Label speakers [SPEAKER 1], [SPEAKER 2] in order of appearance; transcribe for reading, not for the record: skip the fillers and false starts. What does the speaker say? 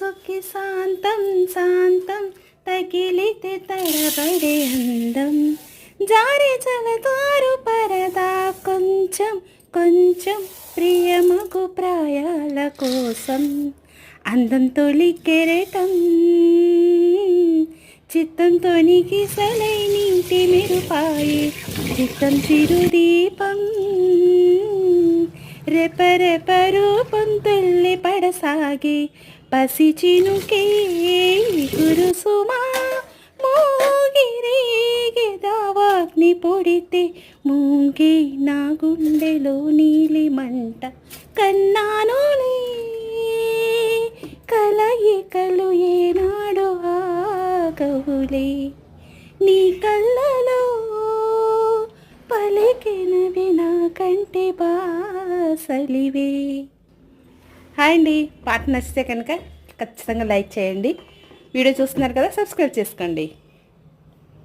[SPEAKER 1] మనసుకి శాంతం శాంతం తగిలితే తడబడే అందం జారి జలతారు పరదా కొంచెం కొంచెం ప్రియమగు ప్రాయాల కోసం అందం తొలి కెరటం చిత్తంతో నిగిసలై నీటి మెరుపాయి చిత్తం చిరుదీపం రెపరెప రూపం తుల్లి పడసాగి పసి చినుకే గురుసుమా మూగిరేగిదావాగ్ని పొడితే మూగి నా గుండెలో నీలి మంట కన్నానులే కలయికలు ఏనాడు ఆగవులే నీ కళ్ళలో పలికినవి నా కంటి బాసలివే. హాయ్ అండి, పాట నచ్చితే కనుక ఖచ్చితంగా లైక్ చేయండి. వీడియో చూస్తున్నారు కదా, సబ్స్క్రైబ్ చేసుకోండి.